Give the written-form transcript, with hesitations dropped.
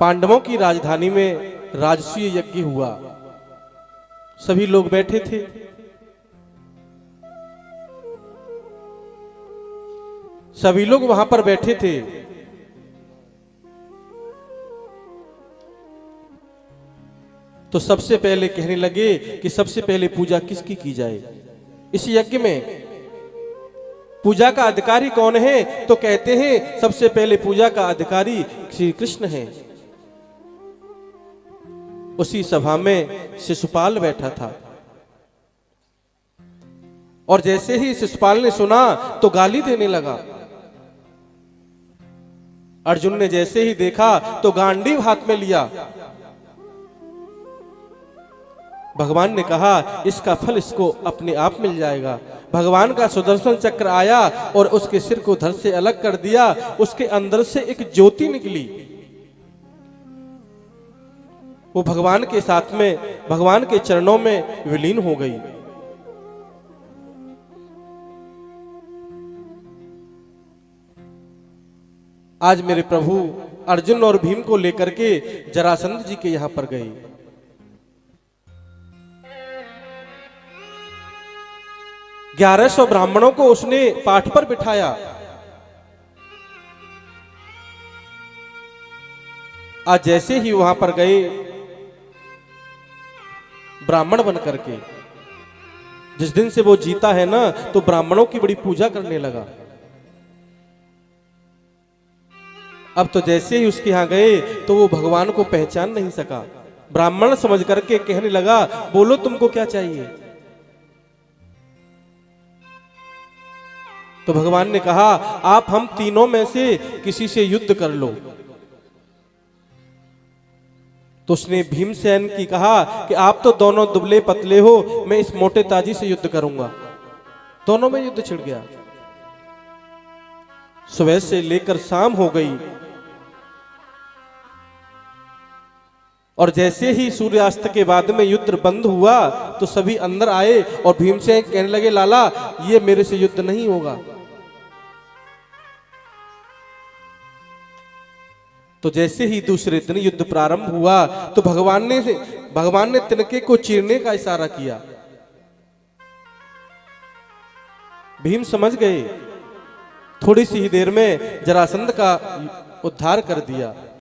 पांडवों की राजधानी में राजसूय यज्ञ हुआ। सभी लोग बैठे थे। सभी लोग वहां पर बैठे थे। तो सबसे पहले कहने लगे कि सबसे पहले पूजा किसकी की जाए इस यज्ञ में, पूजा का अधिकारी कौन है? तो कहते हैं सबसे पहले पूजा का अधिकारी श्री कृष्ण है। उसी सभा में शिशुपाल बैठा था और जैसे ही शिशुपाल ने सुना तो गाली देने लगा। अर्जुन ने जैसे ही देखा तो गांडीव हाथ में लिया। भगवान ने कहा इसका फल इसको अपने आप मिल जाएगा। भगवान का सुदर्शन चक्र आया और उसके सिर को धड़ से अलग कर दिया। उसके अंदर से एक ज्योति निकली। वो भगवान के साथ में, भगवान के चरणों में विलीन हो गई। आज मेरे प्रभु अर्जुन और भीम को लेकर के जरासंध जी के यहां पर गए। 1100 ब्राह्मणों को उसने पाठ पर बिठाया। आज जैसे ही वहां पर गए ब्राह्मण बन करके, जिस दिन से वो जीता है ना, तो ब्राह्मणों की बड़ी पूजा करने लगा। अब तो जैसे ही उसके यहां गए तो वो भगवान को पहचान नहीं सका। ब्राह्मण समझ करके कहने लगा, बोलो तुमको क्या चाहिए? तो भगवान ने कहा, आप हम तीनों में से किसी से युद्ध कर लो। तो उसने भीमसेन की कहा कि आप तो दोनों दुबले पतले हो, मैं इस मोटे ताजी से युद्ध करूंगा। दोनों में युद्ध छिड़ गया। सुबह से लेकर शाम हो गई और जैसे ही सूर्यास्त के बाद में युद्ध बंद हुआ तो सभी अंदर आए और भीमसेन कहने लगे, लाला ये मेरे से युद्ध नहीं होगा। तो जैसे ही दूसरे दिन युद्ध प्रारंभ हुआ तो भगवान ने तिनके को चीरने का इशारा किया। भीम समझ गए, थोड़ी सी ही देर में जरासंध का उद्धार कर दिया।